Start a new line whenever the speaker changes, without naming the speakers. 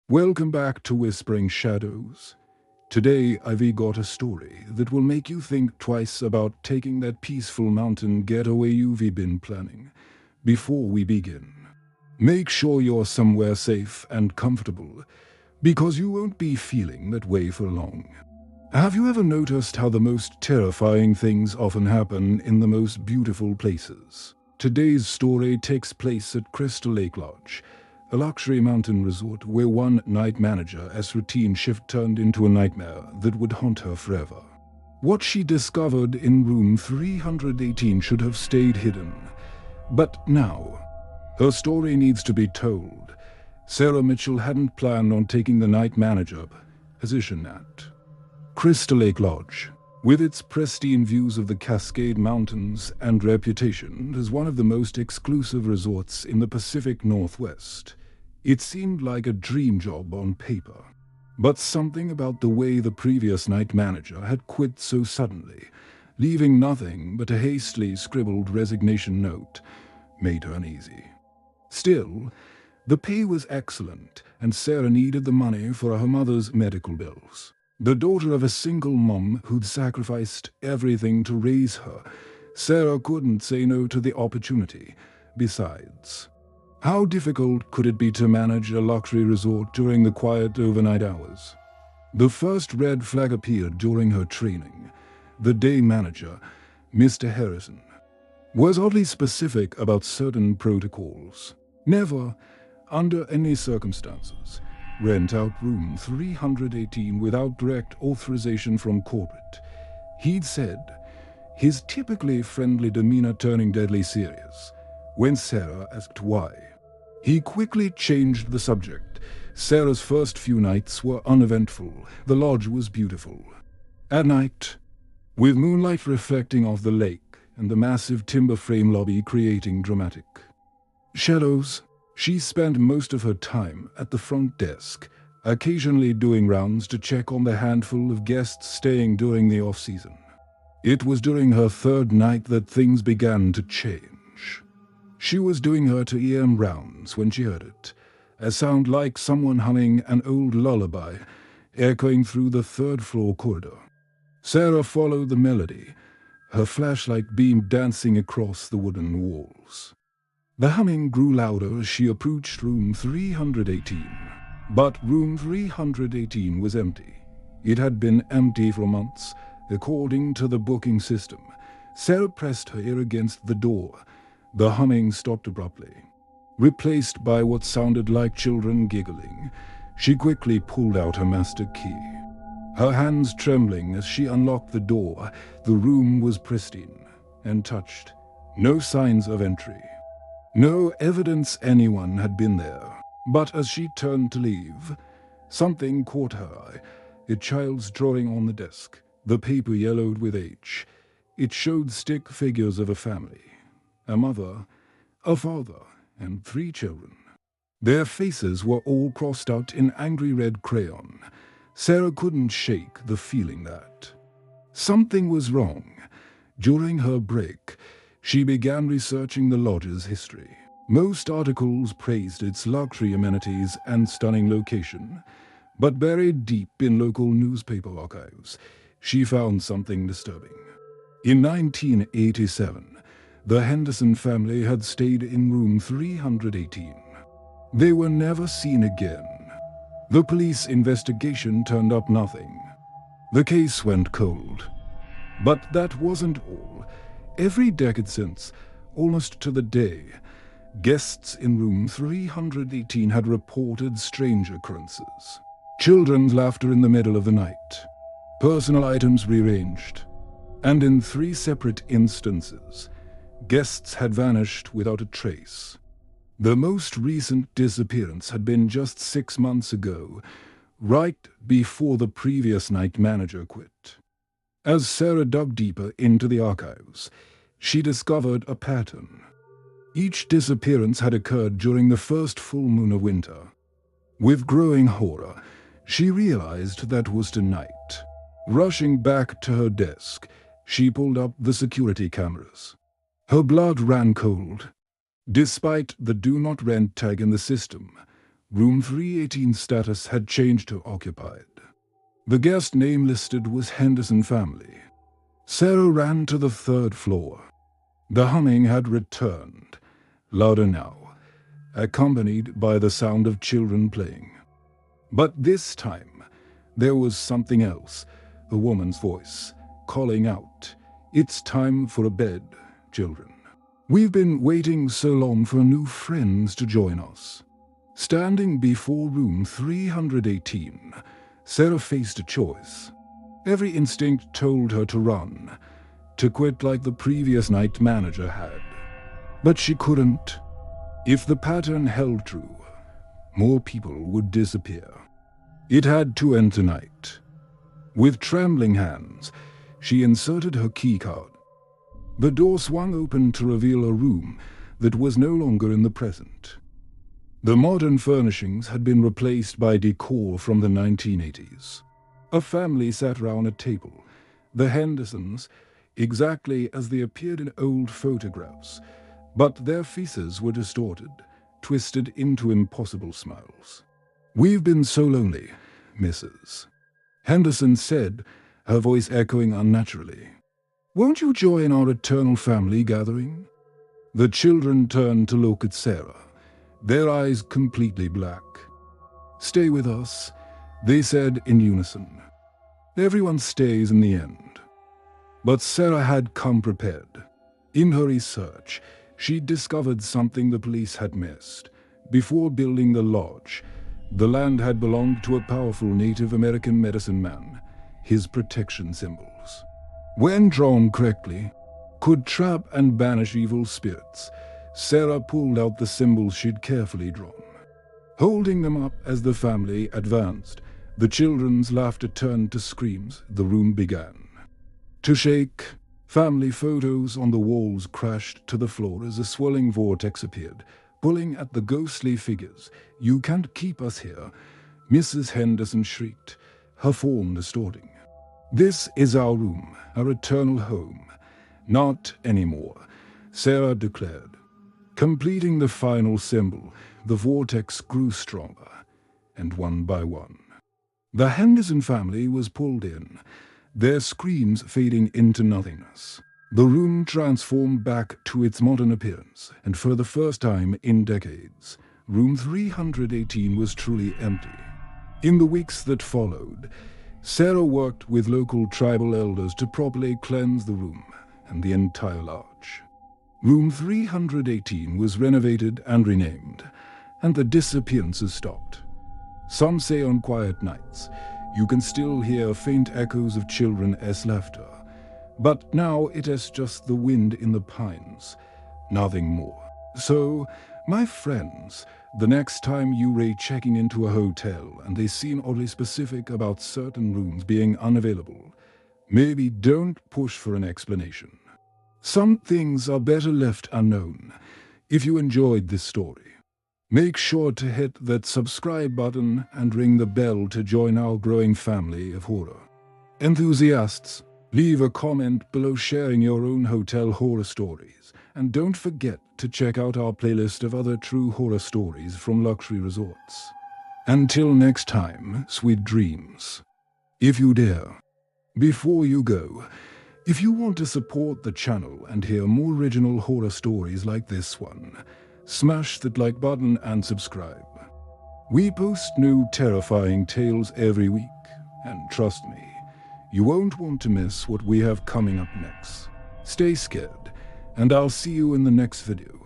Welcome back to Whispering Shadows. Today I've got a story that will make you think twice about taking that peaceful mountain getaway you've been planning. Before we begin, make sure you're somewhere safe and comfortable, because you won't be feeling that way for long. Have you ever noticed how the most terrifying things often happen in the most beautiful places? Today's story takes place at Crystal Lake Lodge, a luxury mountain resort where one night manager's routine shift turned into a nightmare that would haunt her forever. What she discovered in room 318 should have stayed hidden. But now, her story needs to be told. Sarah Mitchell hadn't planned on taking the night manager position at Crystal Lake Lodge, with its pristine views of the Cascade Mountains and reputation as one of the most exclusive resorts in the Pacific Northwest. It seemed like a dream job on paper. But something about the way the previous night manager had quit so suddenly, leaving nothing but a hastily scribbled resignation note, made her uneasy. Still, the pay was excellent, and Sarah needed the money for her mother's medical bills. The daughter of a single mom who'd sacrificed everything to raise her, Sarah couldn't say no to the opportunity. Besides, how difficult could it be to manage a luxury resort during the quiet overnight hours? The first red flag appeared during her training. The day manager, Mr. Harrison, was oddly specific about certain protocols. Never, under any circumstances, rent out room 318 without direct authorization from corporate. He'd said, his typically friendly demeanor turning deadly serious when Sarah asked why. He quickly changed the subject. Sarah's first few nights were uneventful. The lodge was beautiful. At night, with moonlight reflecting off the lake and the massive timber frame lobby creating dramatic shadows, she spent most of her time at the front desk, occasionally doing rounds to check on the handful of guests staying during the off-season. It was during her third night that things began to change. She was doing her 2 a.m. rounds when she heard it, a sound like someone humming an old lullaby, echoing through the third-floor corridor. Sarah followed the melody, her flashlight beam dancing across the wooden walls. The humming grew louder as she approached room 318. But room 318 was empty. It had been empty for months, according to the booking system. Sarah pressed her ear against the door. The humming stopped abruptly, replaced by what sounded like children giggling. She quickly pulled out her master key, her hands trembling as she unlocked the door. The room was pristine and touched. No signs of entry. No evidence anyone had been there. But as she turned to leave, something caught her eye. A child's drawing on the desk. The paper yellowed with age. It showed stick figures of a family. A mother, a father, and 3 children. Their faces were all crossed out in angry red crayon. Sarah couldn't shake the feeling that something was wrong. During her break, she began researching the lodge's history. Most articles praised its luxury amenities and stunning location, but buried deep in local newspaper archives, she found something disturbing. In 1987, the Henderson family had stayed in room 318. They were never seen again. The police investigation turned up nothing. The case went cold. But that wasn't all. Every decade since, almost to the day, guests in room 318 had reported strange occurrences. Children's laughter in the middle of the night, personal items rearranged, and in 3 separate instances, guests had vanished without a trace. The most recent disappearance had been just 6 months ago, right before the previous night manager quit. As Sarah dug deeper into the archives, she discovered a pattern. Each disappearance had occurred during the first full moon of winter. With growing horror, she realized that was tonight. Rushing back to her desk, she pulled up the security cameras. Her blood ran cold. Despite the do not rent tag in the system, Room 318 status had changed to occupied. The guest name listed was Henderson family. Sarah ran to the 3rd floor. The humming had returned, louder now, accompanied by the sound of children playing. But this time, there was something else, a woman's voice, calling out, "It's time for a bed, children. We've been waiting so long for new friends to join us." Standing before room 318, Sarah faced a choice. Every instinct told her to run, to quit like the previous night manager had. But she couldn't. If the pattern held true, more people would disappear. It had to end tonight. With trembling hands, she inserted her keycard. The door swung open to reveal a room that was no longer in the present. The modern furnishings had been replaced by decor from the 1980s. A family sat round a table, the Hendersons, exactly as they appeared in old photographs, but their faces were distorted, twisted into impossible smiles. "We've been so lonely, Mrs. Henderson said, her voice echoing unnaturally. "Won't you join our eternal family gathering?" The children turned to look at Sarah, their eyes completely black. "Stay with us," they said in unison. "Everyone stays in the end." But Sarah had come prepared. In her research, she discovered something the police had missed. Before building the lodge, the land had belonged to a powerful Native American medicine man. His protection symbols, when drawn correctly, could trap and banish evil spirits. Sarah pulled out the symbols she'd carefully drawn. Holding them up as the family advanced, the children's laughter turned to screams. The room began to shake. Family photos on the walls crashed to the floor as a swirling vortex appeared, pulling at the ghostly figures. "You can't keep us here," Mrs. Henderson shrieked, her form distorting. "This is our room, our eternal home." "Not anymore," Sarah declared. Completing the final symbol, the vortex grew stronger, and one by one, the Henderson family was pulled in, their screams fading into nothingness. The room transformed back to its modern appearance, and for the first time in decades, room 318 was truly empty. In the weeks that followed, Sarah worked with local tribal elders to properly cleanse the room and the entire lodge. Room 318 was renovated and renamed, and the disappearances stopped. Some say on quiet nights, you can still hear faint echoes of children's laughter, but now it is just the wind in the pines, nothing more. So, my friends, the next time you're checking into a hotel and they seem oddly specific about certain rooms being unavailable, maybe don't push for an explanation. Some things are better left unknown. If you enjoyed this story, make sure to hit that subscribe button and ring the bell to join our growing family of horror enthusiasts. Leave a comment below sharing your own hotel horror stories, and don't forget to check out our playlist of other true horror stories from luxury resorts. Until next time, sweet dreams. If you dare. Before you go, if you want to support the channel and hear more original horror stories like this one, smash that like button and subscribe. We post new terrifying tales every week, and trust me, you won't want to miss what we have coming up next. Stay scared, and I'll see you in the next video.